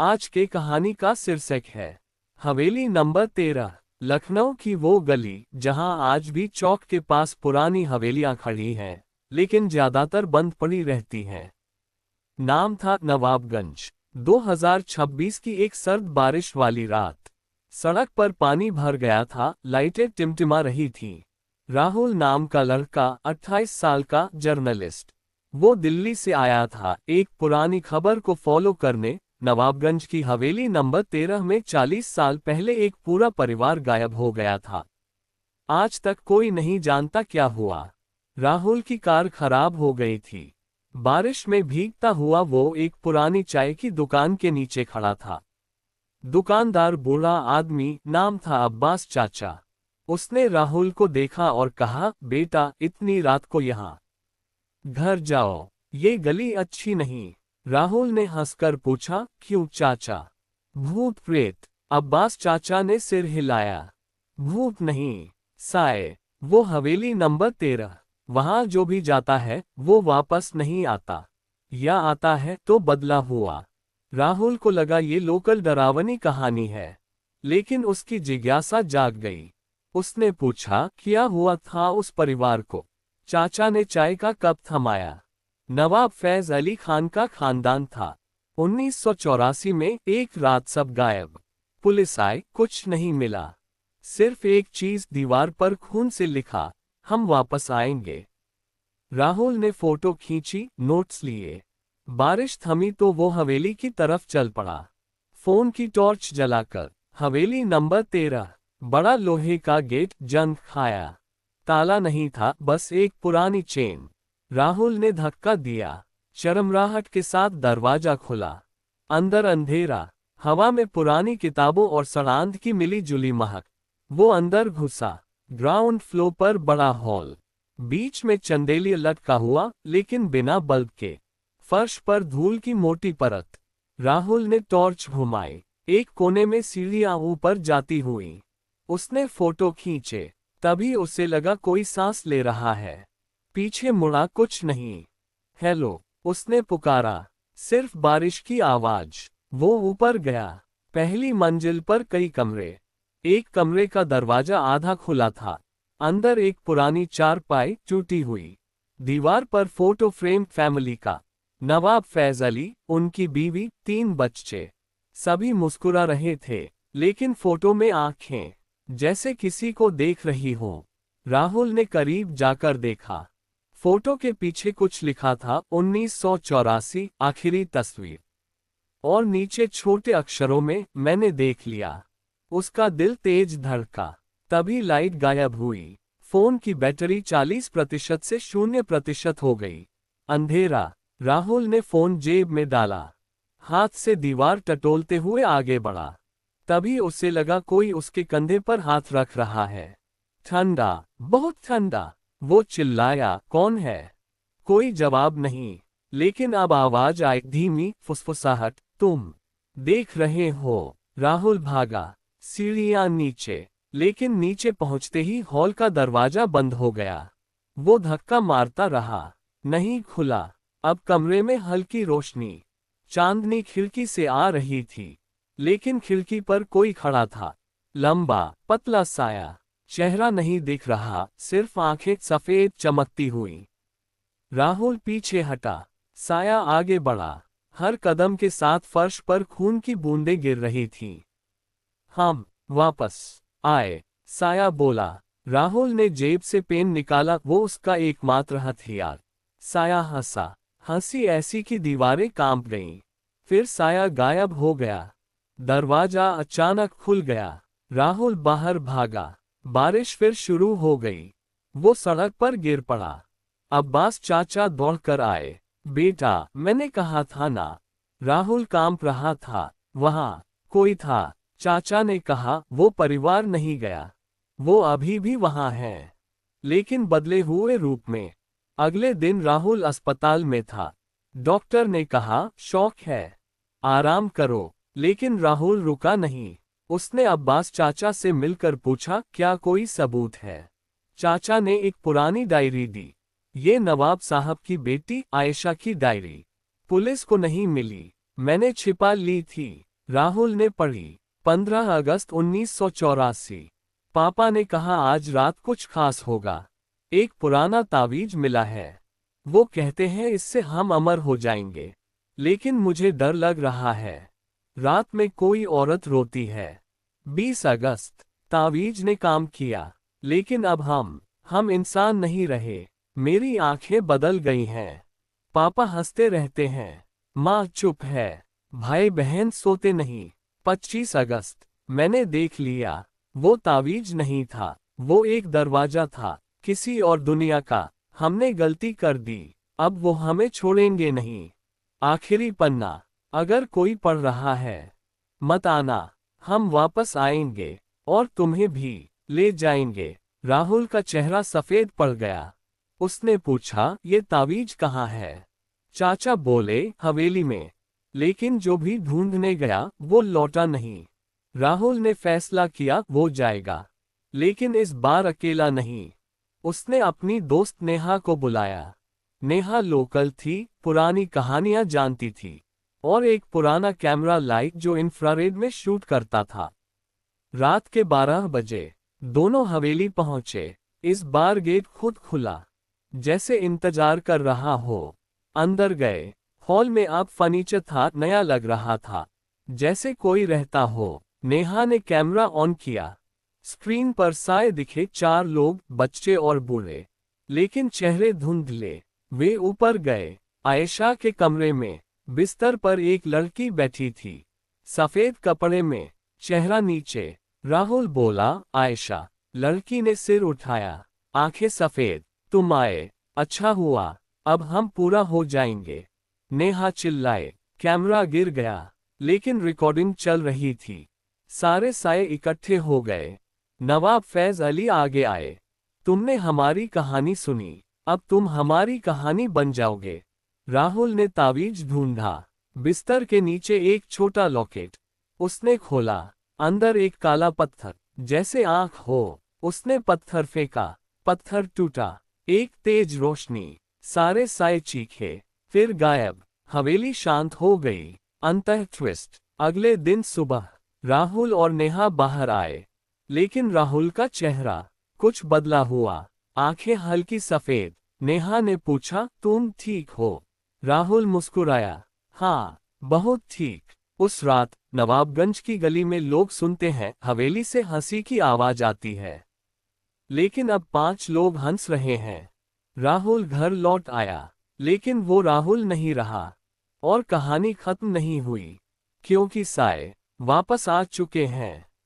आज के कहानी का शीर्षक है हवेली नंबर 13। लखनऊ की वो गली जहां आज भी चौक के पास पुरानी हवेलियां खड़ी हैं, लेकिन ज्यादातर बंद पड़ी रहती हैं। नाम था नवाबगंज। 2026 की एक सर्द बारिश वाली रात। सड़क पर पानी भर गया था, लाइटें टिमटिमा रही थीं। राहुल नाम का लड़का, 28 साल का जर्नलिस्ट, वो दिल्ली से आया था एक पुरानी खबर को फॉलो करने। नवाबगंज की हवेली नंबर 13 में 40 साल पहले एक पूरा परिवार गायब हो गया था। आज तक कोई नहीं जानता क्या हुआ। राहुल की कार खराब हो गई थी। बारिश में भीगता हुआ वो एक पुरानी चाय की दुकान के नीचे खड़ा था। दुकानदार बूढ़ा आदमी, नाम था अब्बास चाचा। उसने राहुल को देखा और कहा, बेटा इतनी रात को यहाँ? घर जाओ, ये गली अच्छी नहीं। राहुल ने हंसकर पूछा, क्यों चाचा? भूत प्रेत? अब्बास चाचा ने सिर हिलाया। भूत नहीं, साए। वो हवेली नंबर 13, वहां जो भी जाता है वो वापस नहीं आता, या आता है तो बदला हुआ। राहुल को लगा ये लोकल डरावनी कहानी है, लेकिन उसकी जिज्ञासा जाग गई। उसने पूछा, क्या हुआ था उस परिवार को? चाचा ने चाय का कप थमाया। नवाब फैज अली खान का खानदान था। 1984 में एक रात सब गायब। पुलिस आई, कुछ नहीं मिला। सिर्फ एक चीज दीवार पर खून से लिखा, हम वापस आएंगे। राहुल ने फोटो खींची, नोट्स लिए। बारिश थमी तो वो हवेली की तरफ चल पड़ा। फोन की टॉर्च जलाकर हवेली नंबर 13, बड़ा लोहे का गेट जंग खाया। ताला नहीं था, बस एक पुरानी चेन। राहुल ने धक्का दिया। चरमराहट के साथ दरवाजा खुला। अंदर अंधेरा, हवा में पुरानी किताबों और सड़ांध की मिली जुली महक। वो अंदर घुसा। ग्राउंड फ्लोर पर बड़ा हॉल, बीच में चंदेलिया लटका हुआ, लेकिन बिना बल्ब के। फर्श पर धूल की मोटी परत। राहुल ने टॉर्च घुमाई। एक कोने में सीढ़ियां ऊपर जाती हुई। उसने फोटो खींचे। तभी उसे लगा कोई सांस ले रहा है। पीछे मुड़ा, कुछ नहीं। हेलो, उसने पुकारा। सिर्फ बारिश की आवाज। वो ऊपर गया। पहली मंजिल पर कई कमरे। एक कमरे का दरवाजा आधा खुला था। अंदर एक पुरानी चारपाई टूटी हुई। दीवार पर फोटो फ्रेम फैमिली का। नवाब फैज अली, उनकी बीवी, 3 बच्चे। सभी मुस्कुरा रहे थे, लेकिन फोटो में आंखें जैसे किसी को देख रही हो। राहुल ने करीब जाकर देखा। फोटो के पीछे कुछ लिखा था, 1984 आखिरी तस्वीर। और नीचे छोटे अक्षरों में, मैंने देख लिया। उसका दिल तेज धड़का। तभी लाइट गायब हुई। फोन की बैटरी 40% से 0% हो गई। अंधेरा। राहुल ने फोन जेब में डाला। हाथ से दीवार टटोलते हुए आगे बढ़ा। तभी उसे लगा कोई उसके कंधे पर हाथ रख रहा है। ठंडा, बहुत ठंडा। वो चिल्लाया, कौन है? कोई जवाब नहीं, लेकिन अब आवाज आई, धीमी फुसफुसाहट, तुम देख रहे हो? राहुल भागा। सीढ़ियां नीचे, लेकिन नीचे पहुंचते ही हॉल का दरवाजा बंद हो गया। वो धक्का मारता रहा, नहीं खुला। अब कमरे में हल्की रोशनी। चांदनी खिड़की से आ रही थी, लेकिन खिड़की पर कोई खड़ा था। लंबा, पतला साया। चेहरा नहीं दिख रहा, सिर्फ आंखें सफेद चमकती हुई। राहुल पीछे हटा। साया आगे बढ़ा। हर कदम के साथ फर्श पर खून की बूंदें गिर रही थीं। हम वापस आए, साया बोला। राहुल ने जेब से पेन निकाला, वो उसका एकमात्र हथियार। साया हंसा, हंसी ऐसी कि दीवारें कांप गईं। फिर साया गायब हो गया। दरवाजा अचानक खुल गया। राहुल बाहर भागा। बारिश फिर शुरू हो गई। वो सड़क पर गिर पड़ा। अब्बास चाचा दौड़कर आए। बेटा, मैंने कहा था ना। राहुल कांप रहा था। वहां कोई था। चाचा ने कहा, वो परिवार नहीं गया, वो अभी भी वहां है, लेकिन बदले हुए रूप में। अगले दिन राहुल अस्पताल में था। डॉक्टर ने कहा, शॉक है, आराम करो। लेकिन राहुल रुका नहीं। उसने अब्बास चाचा से मिलकर पूछा, क्या कोई सबूत है? चाचा ने एक पुरानी डायरी दी। ये नवाब साहब की बेटी आयशा की डायरी। पुलिस को नहीं मिली, मैंने छिपा ली थी। राहुल ने पढ़ी। 15 अगस्त 1984। पापा ने कहा आज रात कुछ खास होगा। एक पुराना तावीज मिला है। वो कहते हैं इससे हम अमर हो जाएंगे। लेकिन मुझे डर लग रहा है। रात में कोई औरत रोती है। 20 अगस्त। तावीज ने काम किया। लेकिन अब हम इंसान नहीं रहे। मेरी आंखें बदल गई हैं। पापा हंसते रहते हैं। माँ चुप है। भाई बहन सोते नहीं। 25 अगस्त। मैंने देख लिया। वो तावीज नहीं था। वो एक दरवाजा था, किसी और दुनिया का। हमने गलती कर दी। अब वो हमें छोड़ेंगे नहीं। आखिरी पन्ना। अगर कोई पढ़ रहा है, मत आना। हम वापस आएंगे और तुम्हें भी ले जाएंगे। राहुल का चेहरा सफेद पड़ गया। उसने पूछा, ये तावीज कहाँ है? चाचा बोले, हवेली में। लेकिन जो भी ढूंढने गया वो लौटा नहीं। राहुल ने फैसला किया वो जाएगा। लेकिन इस बार अकेला नहीं। उसने अपनी दोस्त नेहा को बुलाया। नेहा लोकल थी, पुरानी कहानियां जानती थी और एक पुराना कैमरा लाइट जो इंफ्रारेड में शूट करता था। रात के 12 बजे दोनों हवेली पहुंचे। इस बार गेट खुद खुला, जैसे इंतजार कर रहा हो। अंदर गए। हॉल में अब फर्नीचर था, नया लग रहा था, जैसे कोई रहता हो। नेहा ने कैमरा ऑन किया। स्क्रीन पर साए दिखे, 4 लोग, बच्चे और बूढ़े, लेकिन चेहरे धुंधले। वे ऊपर गए। आयशा के कमरे में बिस्तर पर एक लड़की बैठी थी, सफेद कपड़े में, चेहरा नीचे। राहुल बोला, आयशा। लड़की ने सिर उठाया, आंखें सफेद। तुम आए, अच्छा हुआ, अब हम पूरा हो जाएंगे। नेहा चिल्लाए। कैमरा गिर गया, लेकिन रिकॉर्डिंग चल रही थी। सारे साए इकट्ठे हो गए। नवाब फैज अली आगे आए। तुमने हमारी कहानी सुनी, अब तुम हमारी कहानी बन जाओगे। राहुल ने तावीज ढूंढा। बिस्तर के नीचे एक छोटा लॉकेट। उसने खोला। अंदर एक काला पत्थर, जैसे आंख हो। उसने पत्थर फेंका। पत्थर टूटा। एक तेज रोशनी। सारे साए चीखे, फिर गायब। हवेली शांत हो गई। अंतः ट्विस्ट। अगले दिन सुबह राहुल और नेहा बाहर आए। लेकिन राहुल का चेहरा कुछ बदला हुआ, आंखें हल्की सफेद। नेहा ने पूछा, तुम ठीक हो? राहुल मुस्कुराया, हाँ, बहुत ठीक। उस रात नवाबगंज की गली में लोग सुनते हैं, हवेली से हंसी की आवाज आती है। लेकिन अब 5 लोग हंस रहे हैं। राहुल घर लौट आया, लेकिन वो राहुल नहीं रहा। और कहानी खत्म नहीं हुई, क्योंकि साए वापस आ चुके हैं।